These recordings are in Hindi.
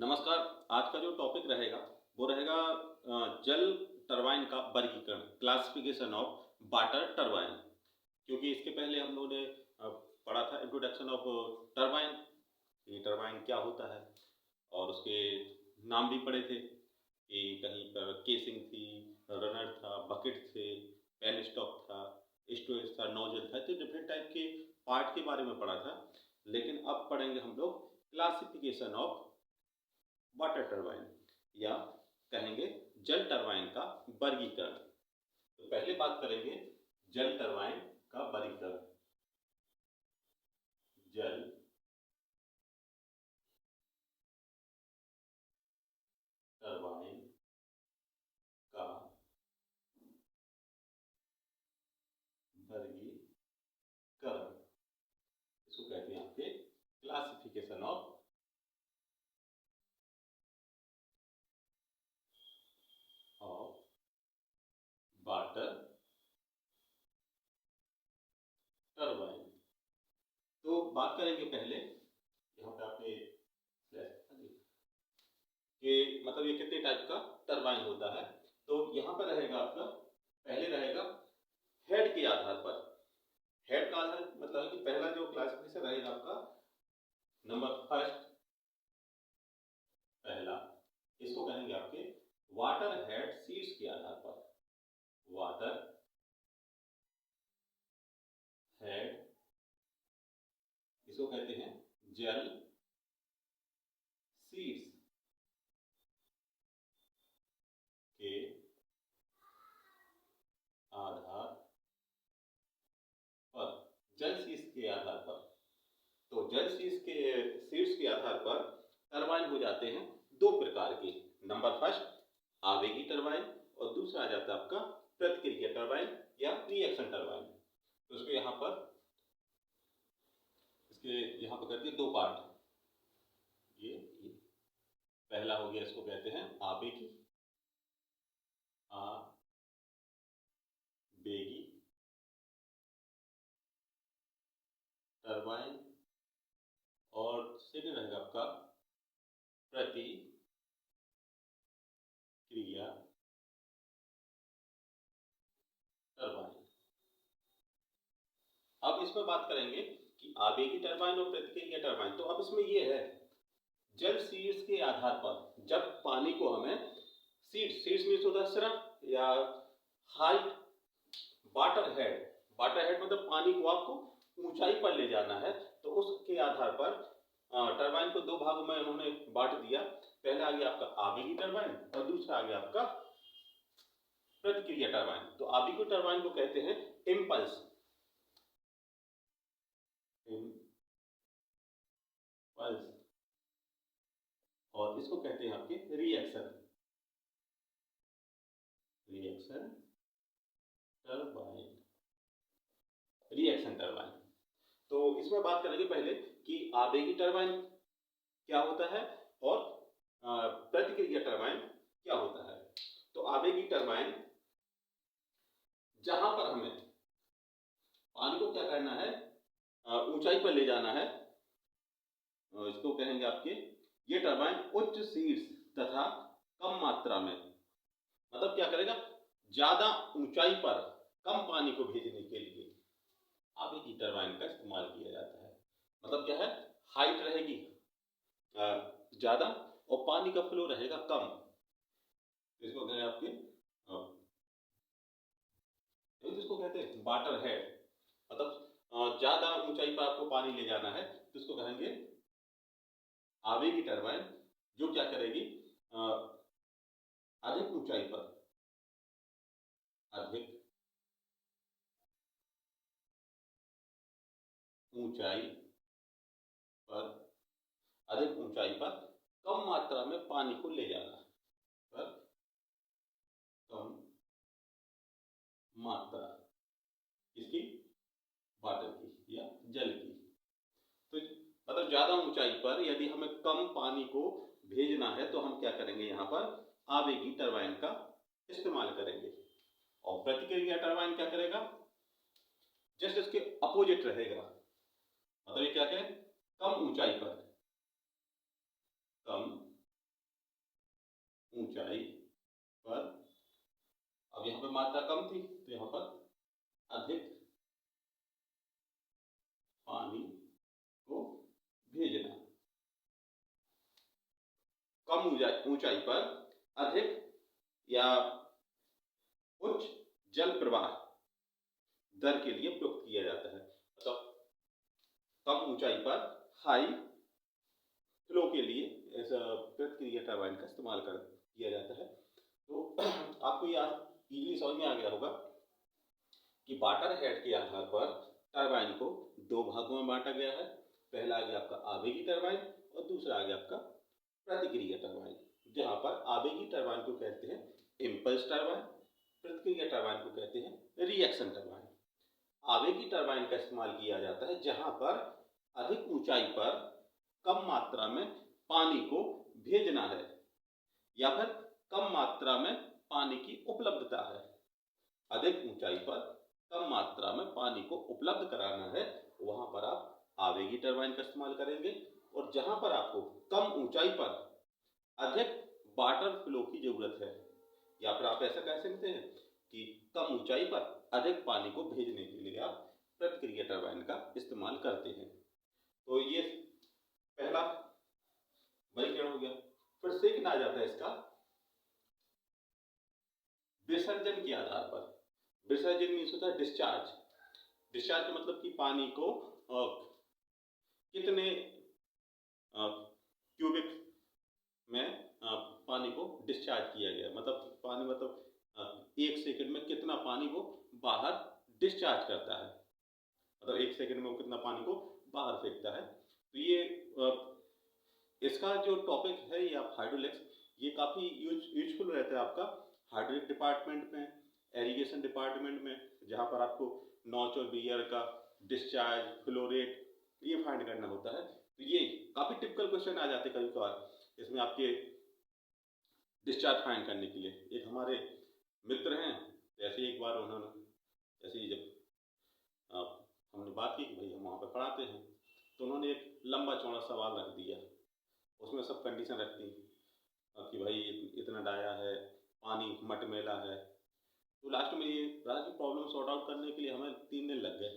नमस्कार। आज का जो टॉपिक रहेगा वो रहेगा जल टरबाइन का वर्गीकरण, क्लासिफिकेशन ऑफ वाटर टरबाइन। क्योंकि इसके पहले हम लोगों ने पढ़ा था इंट्रोडक्शन ऑफ टरबाइन, ये टरबाइन क्या होता है, और उसके नाम भी पढ़े थे कि कहीं पर केसिंग थी, रनर था, बकेट थे, पेन स्टॉक था, स्टोरेज था, नोजल था, तो डिफरेंट टाइप के पार्ट के बारे में पढ़ा था। लेकिन अब पढ़ेंगे हम लोग क्लासिफिकेशन ऑफ वाटर टरबाइन, या कहेंगे जल टरबाइन का वर्गीकरण। तो पहले बात करेंगे जल टरबाइन का वर्गीकरण। जल टरबाइन का वर्गीकरण, इसको कहते हैं आपके क्लासिफिकेशन ऑफ वाटर टरबाइन। तो बात करेंगे पहले यहाँ पे आपने कि मतलब ये कितने टाइप का टरबाइन होता है। तो यहाँ पर रहेगा आपका, पहले रहेगा हेड के आधार पर। हेड का आधार मतलब है कि पहला जो क्लासिफिकेशन रहेगा आपका, नंबर फर्स्ट, पहला, इसको कहेंगे आपके वाटर हेड सीड्स के आधार पर। वाटर हेड, इसको कहते हैं जल सीड्स के आधार पर। जल सीड्स के आधार पर, तो जल सीड्स के आधार पर टरबाइन हो जाते हैं दो प्रकार के। नंबर फर्स्ट आवेगी टरबाइन, और दूसरा आ जाता है आपका प्रतिक्रिया टरबाइन या रिएक्शन टरबाइन। तो उसको यहाँ पर, इसके यहाँ पर कर दिए दो पार्ट। ये पहला हो गया, इसको कहते हैं आवेगी, आवेगी टरबाइन, और सेकंड रहेगा आपका प्रतिक्रिया टरबाइन। अब इसमें बात करेंगे कि आवेगी टरबाइन और प्रतिक्रिया टरबाइन। तो अब इसमें ये है, जल सीड्स के आधार पर जब पानी को हमें सीड्स मीन्स होता है सिरप या हाइट, वाटर हेड मतलब पानी को आपको ऊंचाई पर ले जाना है, तो उसके आधार पर टरबाइन को दो भागों में उन्होंने बांट दिया। पहला आ गया आपका आवेगी टरबाइन, और दूसरा आ गया आपका प्रतिक्रिया टरबाइन। तो आवेगी टरबाइन को कहते हैं इम्पल्स, और इसको कहते हैं आपके रिएक्शन टरबाइन, रिएक्शन टरबाइन। तो इसमें बात करेंगे पहले कि आवेगी टरबाइन क्या होता है और प्रतिक्रिया टरबाइन क्या होता है। तो आवेगी टरबाइन, जहां पर हमें पानी को क्या करना है, ऊंचाई पर ले जाना है, इसको कहेंगे आपके, ये टरबाइन उच्च सीड्स तथा कम मात्रा में, मतलब क्या करेगा, ज्यादा ऊंचाई पर कम पानी को भेजने के लिए आवेगी टरबाइन का इस्तेमाल किया जाता है। मतलब क्या है, हाइट रहेगी ज्यादा और पानी का फ्लो रहेगा कम। इसको कहें आपके, जिसको कहते हैं वाटर हेड, मतलब ज्यादा ऊंचाई पर आपको पानी ले जाना है, तो इसको कहेंगे आवेगी टरबाइन, जो क्या करेगी, अधिक ऊंचाई पर, अधिक ऊंचाई पर, अधिक ऊंचाई पर कम मात्रा में पानी को ले जाना, पर कम मात्रा इसकी, वाटर की या जल की। तो मतलब ज्यादा ऊंचाई पर यदि हमें कम पानी को भेजना है, तो हम क्या करेंगे, यहाँ पर आवेगी टरबाइन का इस्तेमाल करेंगे। और प्रतिक्रिया टरबाइन क्या करेगा, जस्ट इसके अपोजिट रहेगा। मतलब ये क्या कहें, कम ऊंचाई पर, कम ऊंचाई पर, अब यहाँ पर मात्रा कम थी तो यहाँ पर अधिक पानी को भेजना। कम ऊंचाई पर अधिक या उच्च जल प्रवाह दर के लिए प्रयुक्त किया जाता है। मतलब कम ऊंचाई पर हाई फ्लो के लिए ऐसा प्रतिक्रिया टरबाइन का इस्तेमाल किया जाता है। तो आपको ये इजीली समझ में आ गया होगा कि वाटर हेड के आधार पर टरबाइन को दो भागों में बांटा गया है। पहला आ गया आपका आवेगी टरबाइन और दूसरा आ गया आपका प्रतिक्रिया टरबाइन। जहां पर आवेगी टरबाइन को कहते हैं इम्पल्स टरबाइन, प्रतिक्रिया टरबाइन को कहते हैं रिएक्शन टरबाइन। आवेगी टरबाइन का इस्तेमाल किया जाता है जहां पर अधिक ऊंचाई पर कम मात्रा में पानी को भेजना है या फिर कम मात्रा में पानी की उपलब्धता है। अधिक ऊंचाई पर कम मात्रा में पानी को उपलब्ध कराना है, वहां पर आप आवेगी टरबाइन का इस्तेमाल करेंगे। और जहां पर आपको कम ऊंचाई पर अधिक वाटर फ्लो की जरूरत है, या फिर आप ऐसा कह सकते हैं कि कम ऊंचाई पर अधिक पानी को भेजने के लिए आप प्रतिक्रिया टरबाइन का इस्तेमाल करते हैं। तो ये पहला वर्गीकरण हो गया। फिर सेकंड आ जाता है इसका विसर्जन के आधार पर। विसर्जन मीन्स होता है डिस्चार्ज। डिस्चार्ज का मतलब कि पानी को कितने क्यूबिक में पानी को डिस्चार्ज किया गया, मतलब पानी मतलब 1 सेकंड में कितना पानी वो बाहर डिस्चार्ज करता है, मतलब 1 सेकंड में वो कितना पानी को बाहर फेंकता है। तो ये इसका जो टॉपिक है ये आप हाइड्रोलिक्स, ये काफ़ी यूजफुल रहता है आपका हाइड्रोलिक डिपार्टमेंट में, एरिगेशन डिपार्टमेंट में, जहाँ पर आपको नॉच और बियर का डिस्चार्ज, फ्लो रेट ये फाइंड करना होता है। तो ये काफ़ी टिपिकल क्वेश्चन आ जाते हैं कभी कभार इसमें आपके डिस्चार्ज फाइंड करने के लिए। एक हमारे मित्र हैं, ऐसे एक बार उन्होंने ऐसे ही जब हमने बात की कि भाई हम वहाँ पर पढ़ाते हैं, तो उन्होंने एक लंबा चौड़ा सवाल रख दिया, उसमें सब कंडीशन रखती कि भाई इतना डाया है, पानी मटमेला है। तो लास्ट में ये राज प्रॉब्लम सॉर्ट आउट करने के लिए हमें 3 दिन लग गए,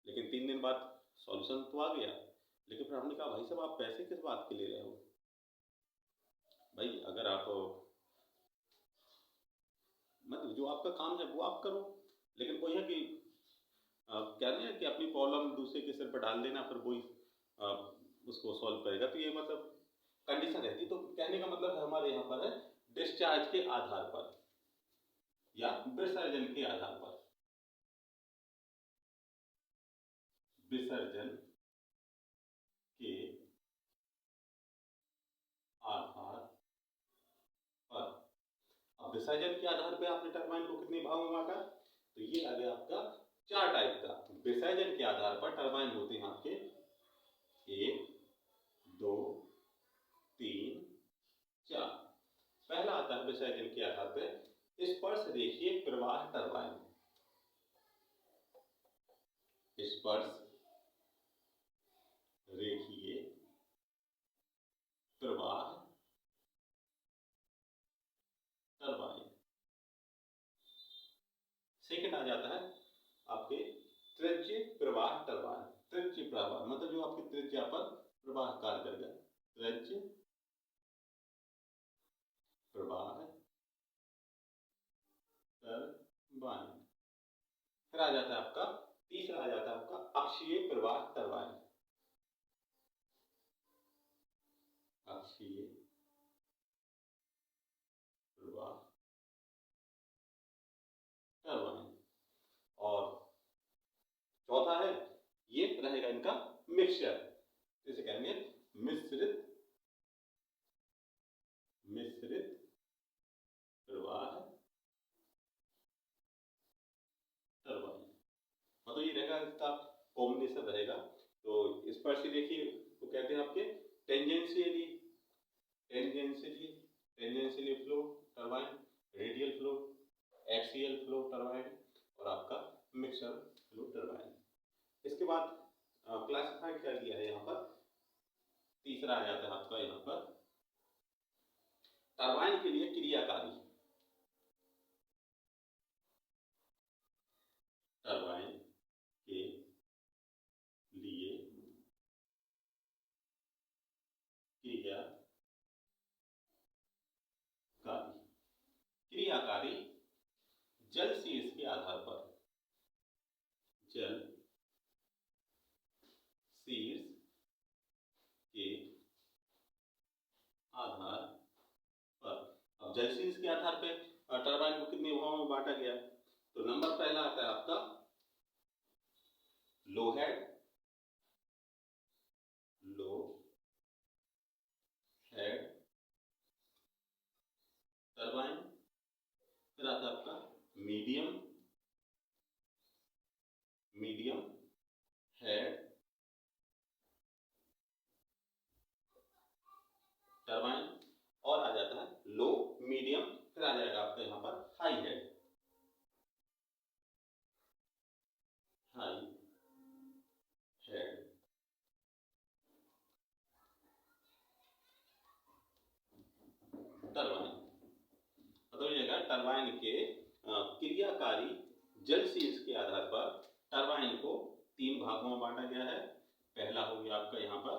लेकिन 3 दिन बाद सॉल्यूशन तो आ गया। लेकिन फिर हमने कहा भाई साहब आप पैसे किस बात के ले रहे हो, भाई अगर आप मतलब जो आपका काम है वो आप करो, लेकिन कोई है कि क्या नहीं है कि अपनी प्रॉब्लम दूसरे के सिर पर डाल देना फिर वही उसको सॉल्व करेगा। तो ये मतलब कंडीशन रहती। तो कहने का मतलब है हमारे यहाँ पर है डिस्चार्ज के आधार पर या विसर्जन के आधार पर। विसर्जन के आधार पर, अब विसर्जन के आधार पर आपने टरबाइन को कितने भागों में बांटा, तो ये आ गया आपका 4 टाइप का। विसर्जन के आधार पर टरबाइन होते हैं आपके 1, 2, 3, 4। पहला आता है विसर्जन के आधार पर स्पर्श रेखीय प्रवाह टरबाइन। स्पर्श रेखीय प्रवाह टरबाइन। सेकंड आ जाता है आपके त्रिज्यीय प्रवाह टरबाइन। त्रिज्यीय प्रवाह मतलब जो आपकी त्रिज्या पर प्रवाह कार्य करेगा, त्रिज्यीय प्रवाह टरबाइन। फिर आ जाता है आपका तीसरा, आ जाता है आपका अक्षीय प्रवाह टरबाइन। अक्षीय प्रवाह टरबाइन। और चौथा है ये रहेगा इनका मिक्सचर, जैसे कहेंगे मिश्रित प्रवाह टरबाइन। मतलब ये रहेगा इसका कॉम्बिनेशन रहेगा। तो स्पर्शी देखिए तो कहते हैं आपके tangentially flow turbine, radial flow, axial flow turbine और आपका मिक्सर फ्लो टरबाइन। इसके बाद क्लासिफाइड कर दिया है यहाँ पर। तीसरा आ जाता है आपका यहाँ पर टरबाइन के लिए क्रियाकारी, टरबाइन के लिए क्रियाकारी जल शीर्ष के आधार पर, जल शीर्ष के आधार पर। अब जल शीर्ष के आधार पे टरबाइन को कितने भागों में बांटा गया है? तो नंबर पहला आता है आपका लो हेड, लो हेड टरबाइन, फिर आता है आपका मीडियम, मीडियम हेड टरबाइन, और आ जाता है लो मीडियम, फिर आ जाएगा आपका यहाँ पर high head, high head turbine. बताइएगा टरबाइन के क्रियाकारी जल शीर्ष के आधार पर टरबाइन को 3 भागों में बांटा गया है। पहला हो गया आपका यहाँ पर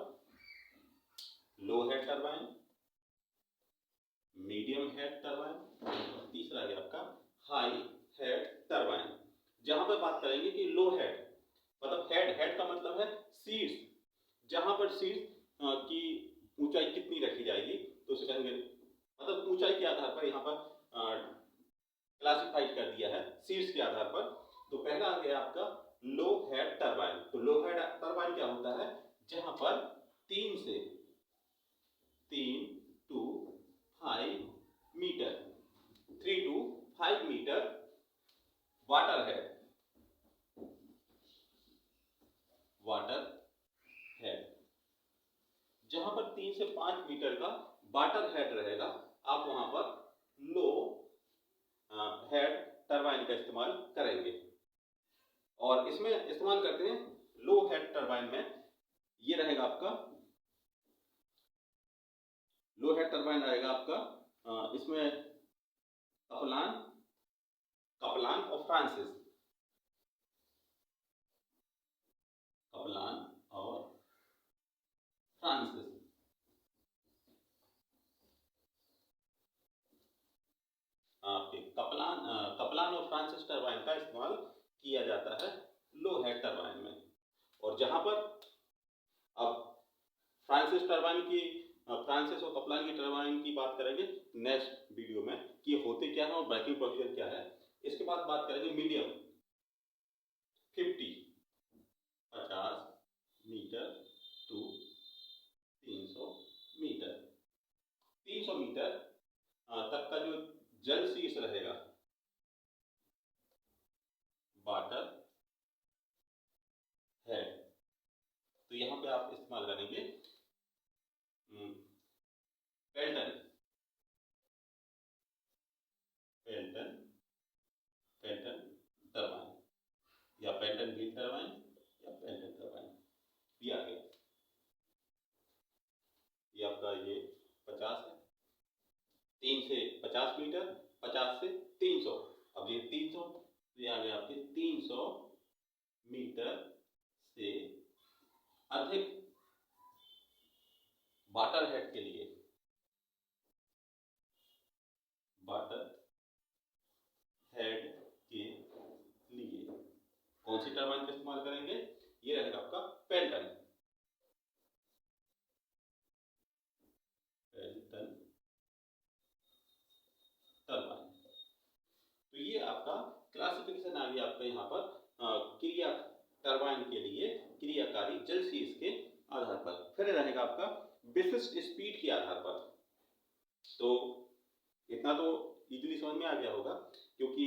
low head turbine, medium head turbine, और तीसरा है आपका हाई हेड टरबाइन। जहां पर बात करेंगे कि लो हेड मतलब हेड का मतलब है शीर्ष, जहां पर शीर्ष की ऊंचाई कितनी रखी जाएगी तो उसे कहेंगे, मतलब ऊंचाई के आधार पर यहाँ पर क्लासिफाइड कर दिया है शीर्ष के आधार पर। तो पहला आ गया आपका लो हेड टरबाइन। तो लो हेड टरबाइन क्या होता है? जहां पर 3 to 5 metre, 3 to 5 metre water head, water head, जहां पर 3 से 5 मीटर का वाटर हेड रहेगा, आप वहां पर लो हेड टरबाइन का इस्तेमाल करेंगे। और इसमें इस्तेमाल करते हैं लो हेड टरबाइन में, ये रहेगा आपका लो हेड टरबाइन रहेगा आपका इसमें कपलान और फ्रांसिस, कपलान और फ्रांसिस। आपके कपलान और फ्रांसिस टरबाइन का इस्तेमाल किया जाता है लो हेड टरबाइन में। और जहां पर अब फ्रांसिस और कपलान की टरबाइन की बात करेंगे नेक्स्ट वीडियो में कि होते क्या है और वर्किंग प्रोसीजर क्या है। इसके बाद बात करेंगे medium 50 metre to 300 metre, 300 metre तक का जो जल शीर्ष रहेगा, वाटर हेड, तो यहां पे आप इस्तेमाल करेंगे पेल्टन टरबाइन या पेल्टन व्हील टरबाइन या पेल्टन टरबाइन। ये आ गया, ये आपका ये 50 है, 3 से 50 मीटर, 50 से 300, अब ये 300, ये आ गया आपके 300 मीटर से अधिक वाटर हेड के लिए, वाटर हेड के लिए कौन सी टरबाइन का इस्तेमाल करेंगे? ये रहेगा आपका पेल्टन टरबाइन। तो ये आपका क्लासिफिकेशन आ गया आपका यहाँ पर क्रिया टरबाइन के लिए क्रियाकारी जल शीर्ष के आधार पर। फिर रहेगा आपका विशिष्ट स्पीड के आधार पर। तो इतना तो इजीली समझ में आ गया होगा, क्योंकि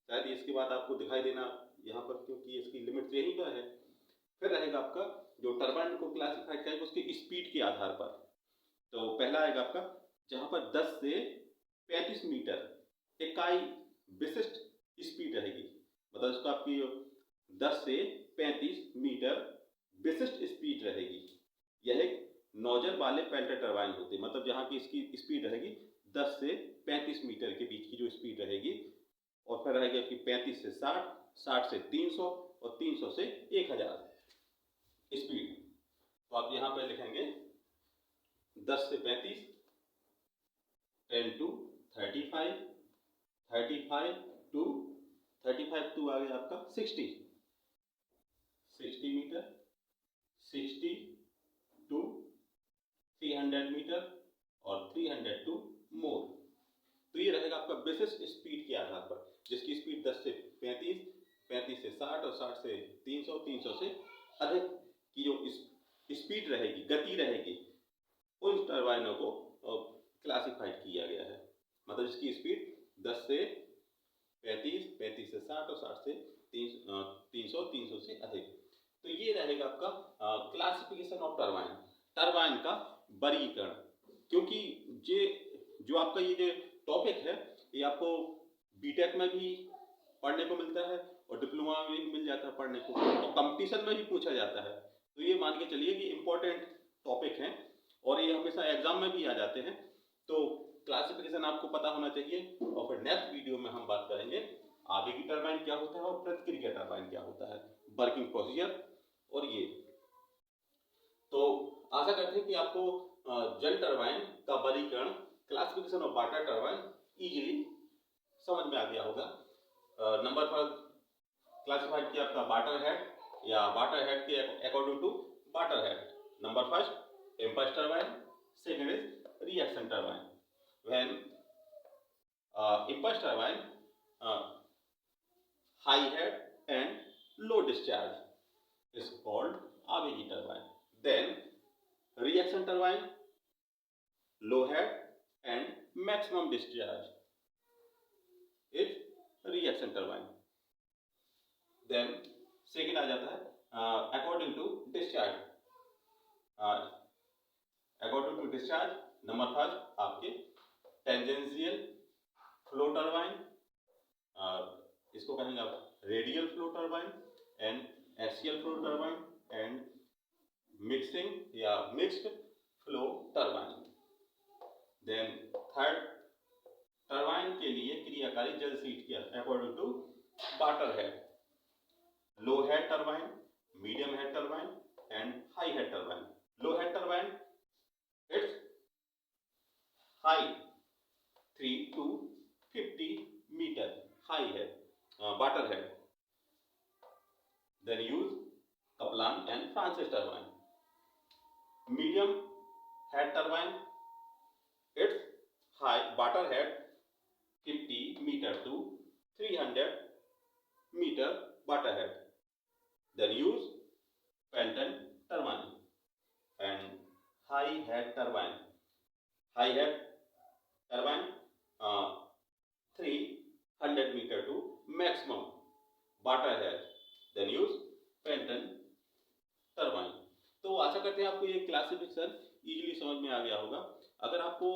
शायद इसके बाद आपको दिखाई देना यहाँ पर, क्योंकि इसकी लिमिट यहीं पर है। फिर रहेगा आपका जो टरबाइन को क्लासिफाई करेंगे उसकी स्पीड के आधार पर। तो पहला आएगा आपका जहां पर 10 से 35 मीटर इकाई विशिष्ट स्पीड रहेगी, मतलब इसको आपकी 10 से 35 मीटर विशिष्ट स्पीड रहेगी। यह एक नोजल वाले पेल्टन टरबाइन होते हैं, मतलब जहां की इसकी स्पीड रहेगी 10 से 35 मीटर के बीच की जो स्पीड रहेगी, और फिर रहेगा कि 35 से 60, 60 से 300 और 300 से 1000 स्पीड। तो आप यहाँ पर लिखेंगे 10 से 35, 10 to 35, 35 to 35 to आ गया आपका 60 मीटर, 60 to 300 मीटर और 300 टू मोर। तो ये रहेगा आपका बेसिस स्पीड के आधार पर, जिसकी स्पीड 10 से 35, 35 से 60 और 60 से 300, 300 से अधिक की जो स्पीड रहेगी, गति रहेगी, उन टरबाइनों को क्लासिफाइड किया गया है। मतलब जिसकी स्पीड 10 से 35, 35 से 60 और 60 से 300, 300 से अधिक। तो ये रहेगा आपका क्लासिफिकेशन ऑफ टरबाइन, टरबाइन का वर्गीकरण। क्योंकि ये जो आपका ये जो टॉपिक है, ये आपको बीटेक में भी पढ़ने को मिलता है और डिप्लोमा में भी मिल जाता है पढ़ने को, और कंपटीशन में भी पूछा जाता है। तो ये मान के चलिए कि इम्पोर्टेंट टॉपिक हैं और ये हमेशा एग्जाम में भी आ जाते हैं। तो क्लासिफिकेशन आपको पता होना चाहिए। और फिर नेक्स्ट वीडियो में हम बात करेंगे आवेगी टरबाइन क्या होता है और प्रतिक्रिया टरबाइन क्या होता है, वर्किंग प्रोसीजर और ये। तो आशा करते हैं कि आपको जल टरबाइन का वर्गीकरण, classification of water turbine easily समझ में आ गया होगा। नंबर पर क्लासिफाइड किया आपका वाटर हेड या वाटर हेड के according to water head. Number first impulse turbine, second is reaction turbine. When impulse turbine high head and low discharge is called आवेगी turbine. Then reaction turbine, low head and maximum discharge is reaction turbine. Then second आ जाता है according to discharge. According to discharge, number first आपके tangential flow turbine, इसको कहेंगे आप radial flow turbine and axial flow turbine and mixing या mixed flow turbine. Then third turbine के लिए क्रियाकारी जल सीट किया according to water head, low head turbine, medium head turbine and high head turbine. Low head turbine it's high 3 to 50 meter high head water head. Then use Kaplan and Francis turbine. Medium head turbine, its high water head 50 meter to 300 meter water head. Then use Penton turbine and high head turbine. High head turbine 300 meter to maximum water head. Then use Penton turbine. तो आशा करते हैं आपको ये क्लासिफिकेशन इजीली समझ में आ गया होगा। अगर आपको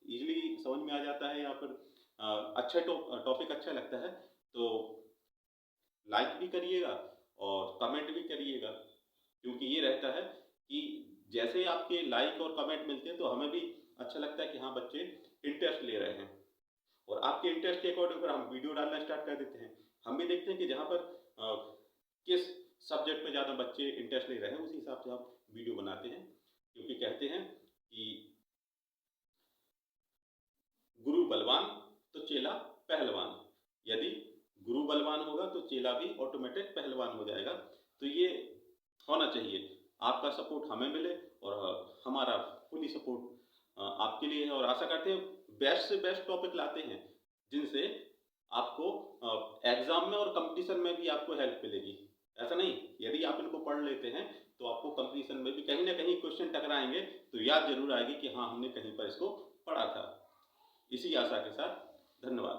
इजीली समझ में आ जाता है या फिर अच्छा टॉपिक अच्छा लगता है तो लाइक भी करिएगा और कमेंट भी करिएगा, क्योंकि ये रहता है कि जैसे आपके लाइक और कमेंट मिलते हैं तो हमें भी अच्छा लगता है कि हाँ बच्चे इंटरेस्ट ले रहे हैं, और आपके इंटरेस्ट के अकॉर्डिंग फिर हम वीडियो डालना स्टार्ट कर देते हैं। हम भी देखते हैं कि जहाँ पर किस सब्जेक्ट पे ज़्यादा बच्चे इंटरेस्ट ले रहे हैं उसी हिसाब से आप वीडियो बनाते हैं। क्योंकि कहते हैं कि गुरु बलवान तो चेला पहलवान, यदि गुरु बलवान होगा तो चेला भी ऑटोमेटिक पहलवान हो जाएगा। तो ये होना चाहिए, आपका सपोर्ट हमें मिले और हमारा फुली सपोर्ट आपके लिए है। और आशा करते हैं बेस्ट से बेस्ट टॉपिक लाते हैं जिनसे आपको एग्जाम में और कंपटीशन में भी आपको हेल्प मिलेगी। ऐसा नहीं, यदि आप इनको पढ़ लेते हैं तो आपको कंपटीशन में भी कहीं ना कहीं क्वेश्चन टकराएंगे तो याद जरूर आएगी कि हाँ हमने कहीं पर इसको पढ़ा था। इसी आशा के साथ धन्यवाद।